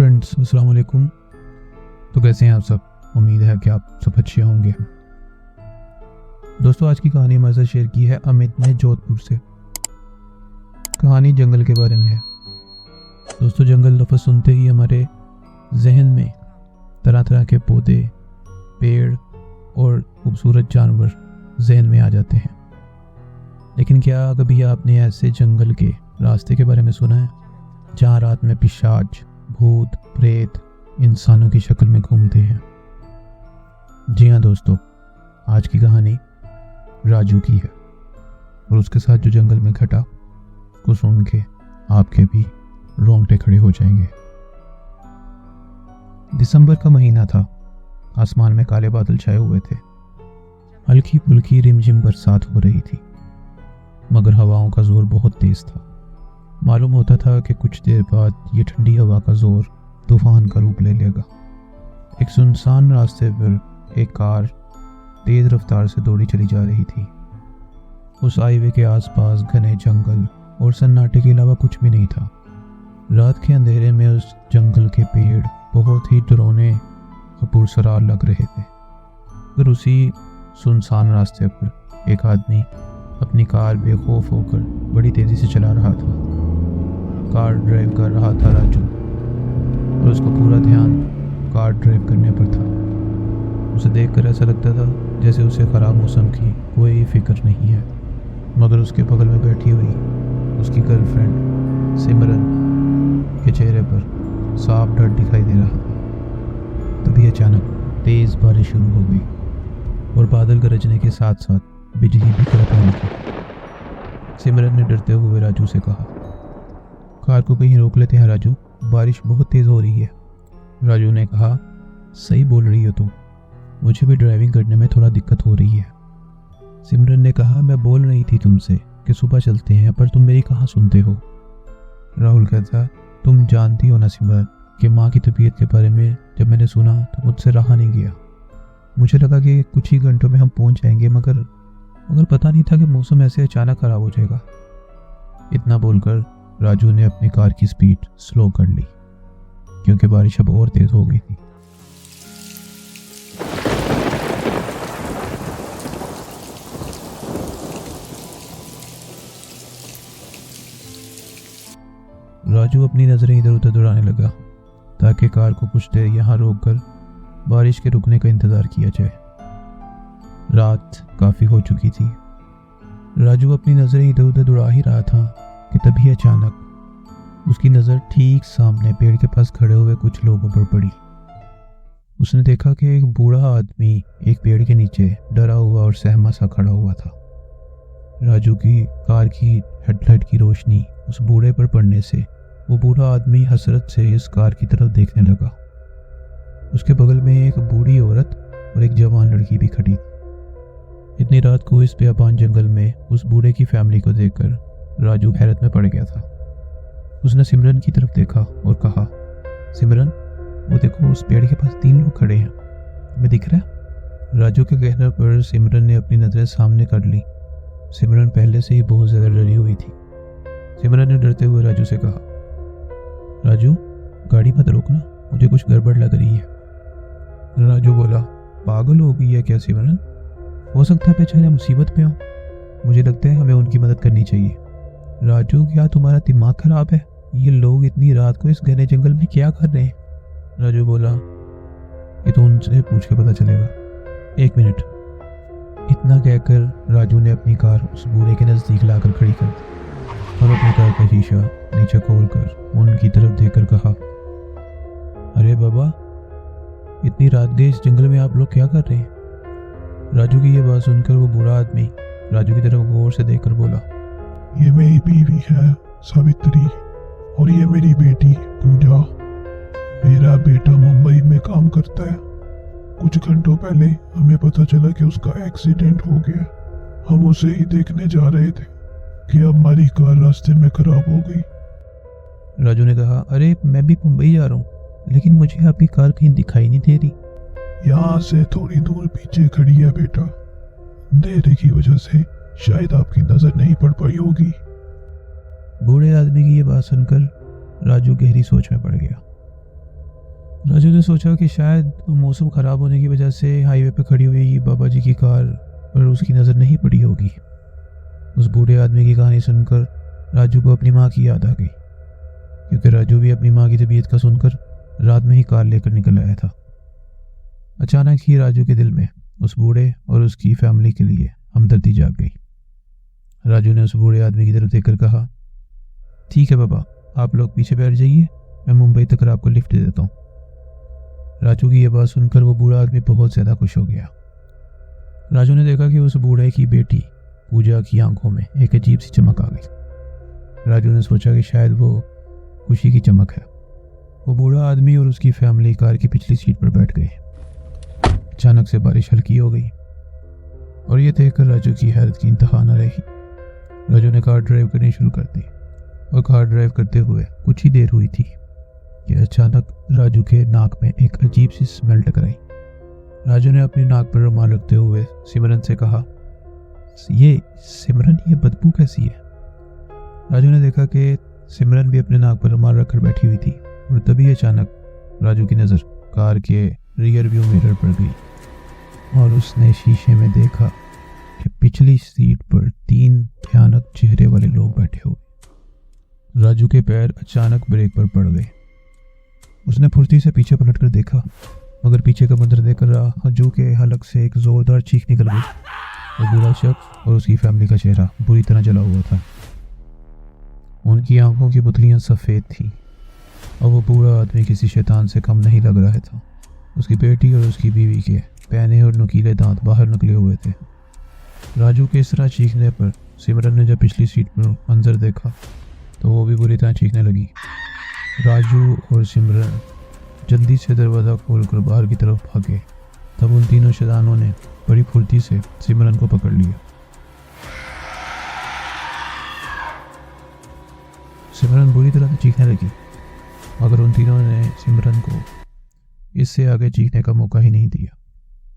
Friends, अस्सलाम वालेकुम। तो कैसे हैं आप सब? उम्मीद है कि आप सब अच्छे होंगे। दोस्तों, आज की कहानी हमारे साथ शेयर की है अमित ने जोधपुर से। कहानी जंगल के बारे में है। दोस्तों, जंगल लफ्ज़ सुनते ही हमारे जहन में तरह तरह के पौधे, पेड़ और खूबसूरत जानवर जहन में आ जाते हैं। लेकिन क्या कभी आपने ऐसे जंगल के रास्ते के बारे में सुना है जहाँ रात में पिशाच, भूत, प्रेत इंसानों की शक्ल में घूमते हैं? जी हाँ दोस्तों, आज की कहानी राजू की है और उसके साथ जो जंगल में घटा उसको सुन के आपके भी रोंगटे खड़े हो जाएंगे। दिसंबर का महीना था। आसमान में काले बादल छाए हुए थे। हल्की फुल्की रिमझिम बरसात हो रही थी, मगर हवाओं का जोर बहुत तेज था। मालूम होता था कि कुछ देर बाद ये ठंडी हवा का जोर तूफान का रूप ले लेगा। एक सुनसान रास्ते पर एक कार तेज रफ्तार से दौड़ी चली जा रही थी। उस हाईवे के आसपास घने जंगल और सन्नाटे के अलावा कुछ भी नहीं था। रात के अंधेरे में उस जंगल के पेड़ बहुत ही डरावने और पुरसरार लग रहे थे। फिर उसी सुनसान रास्ते पर एक आदमी अपनी कार बेखौफ होकर बड़ी तेजी से चला रहा था। कार ड्राइव कर रहा था राजू, और उसका पूरा ध्यान कार ड्राइव करने पर था। उसे देखकर ऐसा लगता था जैसे उसे खराब मौसम की कोई फिक्र नहीं है। मगर उसके बगल में बैठी हुई उसकी गर्लफ्रेंड सिमरन के चेहरे पर साफ डर दिखाई दे रहा था। तभी अचानक तेज बारिश शुरू हो गई और बादल गरजने के साथ साथ बिजली भी कड़कने लगी। सिमरन ने डरते हुए राजू से कहा, कार को कहीं रोक लेते हैं राजू, बारिश बहुत तेज हो रही है। राजू ने कहा, सही बोल रही हो तुम, मुझे भी ड्राइविंग करने में थोड़ा दिक्कत हो रही है। सिमरन ने कहा, मैं बोल रही थी तुमसे कि सुबह चलते हैं, पर तुम मेरी कहाँ सुनते हो। राहुल कहता, तुम जानती हो ना सिमरन कि माँ की तबीयत के बारे में जब मैंने सुना तो मुझसे रहा नहीं गया। मुझे लगा कि कुछ ही घंटों में हम पहुंच जाएंगे, मगर पता नहीं था कि मौसम ऐसे अचानक खराब हो जाएगा। इतना बोलकर राजू ने अपनी कार की स्पीड स्लो कर ली, क्योंकि बारिश अब और तेज हो गई थी। राजू अपनी नजरें इधर उधर दौड़ाने लगा ताकि कार को कुछ देर यहाँ रोककर बारिश के रुकने का इंतजार किया जाए। रात काफी हो चुकी थी। राजू अपनी नजरें इधर उधर दौड़ा ही रहा था कि तभी अचानक उसकी नज़र ठीक सामने पेड़ के पास खड़े हुए कुछ लोगों पर पड़ी। उसने देखा कि एक बूढ़ा आदमी एक पेड़ के नीचे डरा हुआ और सहमा सा खड़ा हुआ था। राजू की कार की हेडलाइट की रोशनी उस बूढ़े पर पड़ने से वो बूढ़ा आदमी हसरत से इस कार की तरफ देखने लगा। उसके बगल में एक बूढ़ी औरत और एक जवान लड़की भी खड़ी थी। इतनी रात को इस बेअबान जंगल में उस बूढ़े की फैमिली को देखकर राजू हैरत में पड़ गया था। उसने सिमरन की तरफ देखा और कहा, सिमरन, वो देखो, उस पेड़ के पास 3 लोग खड़े हैं, तुम्हें दिख रहा है? राजू के कहने पर सिमरन ने अपनी नजरें सामने कर ली। सिमरन पहले से ही बहुत ज्यादा डरी हुई थी। सिमरन ने डरते हुए राजू से कहा, राजू, गाड़ी मत रोकना, मुझे कुछ गड़बड़ लग रही है। राजू बोला, पागल हो गई है क्या सिमरन? हो सकता है बेचारे मुसीबत में हो। मुझे लगता है हमें उनकी मदद करनी चाहिए। राजू, क्या तुम्हारा दिमाग खराब है? ये लोग इतनी रात को इस घने जंगल में क्या कर रहे हैं? राजू बोला, ये तो उनसे पूछ के पता चलेगा। 1 मिनट। इतना कहकर राजू ने अपनी कार उस बूढ़े के नजदीक लाकर खड़ी कर दी और अपनी कार का शीशा नीचे खोलकर उनकी तरफ देखकर कहा, अरे बाबा, इतनी रात गई इस जंगल में आप लोग क्या कर रहे हैं? राजू की ये बात सुनकर वो बूढ़ा आदमी राजू की तरफ गौर से देखकर बोला, ये मेरी बीवी है सावित्री और ये मेरी बेटी पूजा। मेरा बेटा मुंबई में काम करता है। कुछ घंटों पहले हमें पता चला कि उसका एक्सीडेंट हो गया। हम उसे ही देखने जा रहे थे कि अब हमारी कार रास्ते में खराब हो गई। राजू ने कहा, अरे मैं भी मुंबई जा रहा हूँ, लेकिन मुझे आपकी कार कहीं दिखाई नहीं दे रही। यहाँ से थोड़ी दूर पीछे खड़ी है बेटा। अंधेरे की वजह से शायद आपकी नजर नहीं पड़ पाई होगी। बूढ़े आदमी की ये बात सुनकर राजू गहरी सोच में पड़ गया। राजू ने सोचा कि शायद मौसम ख़राब होने की वजह से हाईवे पर खड़ी हुई बाबा जी की कार पर उसकी नज़र नहीं पड़ी होगी। उस बूढ़े आदमी की कहानी सुनकर राजू को अपनी माँ की याद आ गई, क्योंकि राजू भी अपनी माँ की तबीयत का सुनकर रात में ही कार लेकर निकल आया था। अचानक ही राजू के दिल में उस बूढ़े और उसकी फैमिली के लिए हमदर्दी जाग गई। राजू ने उस बूढ़े आदमी की तरफ देखकर कहा, ठीक है बाबा, आप लोग पीछे बैठ जाइए, मैं मुंबई तक आपको लिफ्ट दे देता हूँ। राजू की यह बात सुनकर वो बूढ़ा आदमी बहुत ज़्यादा खुश हो गया। राजू ने देखा कि उस बूढ़े की बेटी पूजा की आंखों में एक अजीब सी चमक आ गई। राजू ने सोचा कि शायद वो खुशी की चमक है। वो बूढ़ा आदमी और उसकी फैमिली कार की पिछली सीट पर बैठ गए। अचानक से बारिश हल्की हो गई और ये देखकर राजू की हैरत की इंतहा न रही। राजू ने कार ड्राइव करनी शुरू कर दी और कार ड्राइव करते हुए कुछ ही देर हुई थी कि अचानक राजू के नाक में एक अजीब सी स्मेल टकराई। राजू ने अपनी नाक पर रुमाल रखते हुए सिमरन से कहा, ये सिमरन, ये बदबू कैसी है? राजू ने देखा कि सिमरन भी अपने नाक पर रुमाल रखकर बैठी हुई थी और तभी अचानक राजू की नज़र कार के रियर व्यू मिरर पर गई और उसने शीशे में देखा कि पिछली सीट पर 3 भयानक चेहरे वाले लोग बैठे हुए। राजू के पैर अचानक ब्रेक पर पड़ गए। उसने फुर्ती से पीछे पलटकर देखा, मगर पीछे का मंजर देखकर राजू के हलक से एक जोरदार चीख निकल गई और बूढ़ा शख्स और उसकी फैमिली का चेहरा बुरी तरह जला हुआ था। उनकी आंखों की पुतलियां सफ़ेद थीं और वो बूढ़ा आदमी किसी शैतान से कम नहीं लग रहा था। उसकी बेटी और उसकी बीवी के पैने और नुकीले दांत बाहर निकले हुए थे। राजू के इस तरह चीखने पर सिमरन ने जब पिछली सीट पर मंजर देखा तो वो भी बुरी तरह चीखने लगी। राजू और सिमरन जल्दी से दरवाज़ा खोलकर बाहर की तरफ भागे। तब उन तीनों शैतानों ने बड़ी फुर्ती से सिमरन को पकड़ लिया। सिमरन बुरी तरह से चीखने लगी, मगर उन तीनों ने सिमरन को इससे आगे चीखने का मौका ही नहीं दिया।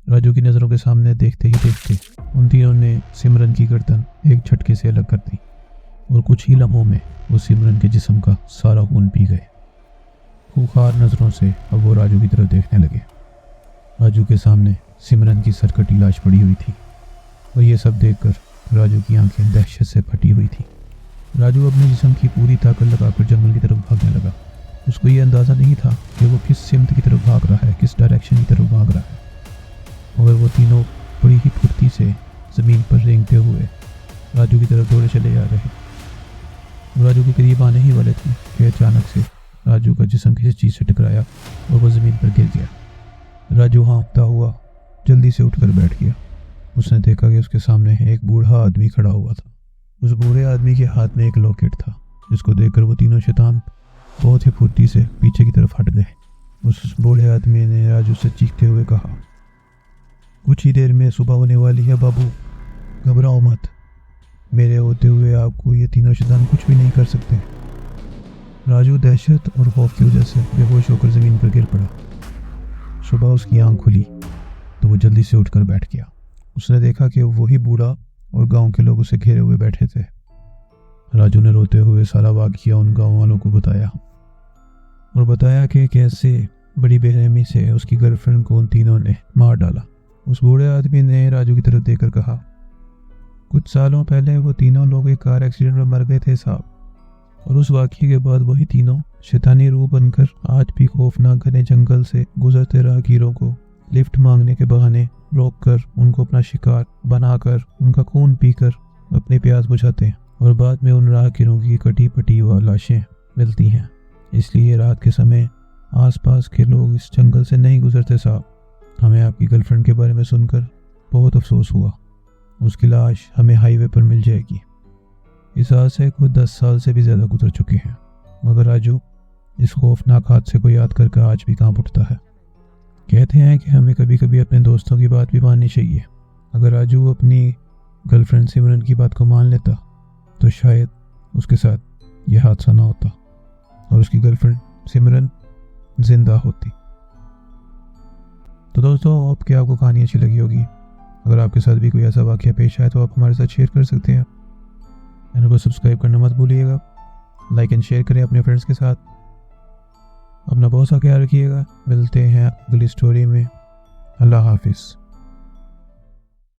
राजू की नज़रों के सामने देखते ही देखते उन तीनों ने सिमरन की गर्दन एक झटके से अलग कर दी और कुछ ही लम्हों में वो सिमरन के जिस्म का सारा खून पी गए। खूंखार नज़रों से अब वो राजू की तरफ देखने लगे। राजू के सामने सिमरन की सरकटी लाश पड़ी हुई थी और ये सब देखकर राजू की आंखें दहशत से फटी हुई थी। राजू अपने जिस्म की पूरी ताकत लगाकर जंगल की तरफ भागने लगा। उसको ये अंदाज़ा नहीं था कि वो किस सिमत की तरफ भाग रहा है, किस डायरेक्शन की तरफ भाग रहा है, मगर वो तीनों बड़ी ही फुर्ती से ज़मीन पर रेंगते हुए राजू की तरफ दौड़े चले जा रहे। राजू के करीब आने ही वाले थे कि अचानक से राजू का जिस्म किसी चीज़ से टकराया और वो ज़मीन पर गिर गया। राजू हाँफता हुआ जल्दी से उठकर बैठ गया। उसने देखा कि उसके सामने एक बूढ़ा आदमी खड़ा हुआ था। उस बूढ़े आदमी के हाथ में एक लॉकेट था, जिसको देखकर वो तीनों शैतान बहुत ही फुर्ती से पीछे की तरफ हट गए। उस बूढ़े आदमी ने राजू से चीखते हुए कहा, कुछ ही देर में सुबह होने वाली है बाबू, घबराओ मत, मेरे होते हुए आपको ये तीनों शैतान कुछ भी नहीं कर सकते। राजू दहशत और खौफ की वजह से बेहोश होकर ज़मीन पर गिर पड़ा। सुबह उसकी आंख खुली तो वो जल्दी से उठकर बैठ गया। उसने देखा कि वही बूढ़ा और गांव के लोग उसे घेरे हुए बैठे थे। राजू ने रोते हुए सारा वाक़या उन गांव वालों को बताया और बताया कि कैसे बड़ी बेरहमी से उसकी गर्लफ्रेंड को उन तीनों ने मार डाला। उस बूढ़े आदमी ने राजू की तरफ देखकर कहा, कुछ सालों पहले वो तीनों लोग एक कार एक्सीडेंट में मर गए थे साहब, और उस वाक़ये के बाद वही तीनों शैतानी रूह बनकर आज भी खौफनाक घने जंगल से गुजरते राहगीरों को लिफ्ट मांगने के बहाने रोककर उनको अपना शिकार बनाकर उनका खून पीकर अपनी प्यास बुझाते हैं, और बाद में उन राहगीरों की कटी पटी हुई लाशें मिलती हैं। इसलिए रात के समय आसपास के लोग इस जंगल से नहीं गुजरते साहब। हमें आपकी गर्लफ्रेंड के बारे में सुनकर बहुत अफसोस हुआ। उसकी लाश हमें हाईवे पर मिल जाएगी। इस हादसे को 10 साल से भी ज़्यादा गुजर चुके हैं, मगर राजू इस खौफनाक हादसे को याद करके आज भी कांप उठता है। कहते हैं कि हमें कभी कभी अपने दोस्तों की बात भी माननी चाहिए। अगर राजू अपनी गर्लफ्रेंड सिमरन की बात को मान लेता तो शायद उसके साथ यह हादसा ना होता और उसकी गर्लफ्रेंड सिमरन जिंदा होती। तो दोस्तों, अब क्या आपको कहानी अच्छी लगी होगी? अगर आपके साथ भी कोई ऐसा वाक़या पेश आए तो आप हमारे साथ शेयर कर सकते हैं। चैनल को सब्सक्राइब करना मत भूलिएगा। लाइक एंड शेयर करें अपने फ्रेंड्स के साथ। अपना बहुत सा ख्याल रखिएगा। मिलते हैं अगली स्टोरी में। अल्लाह हाफिज़।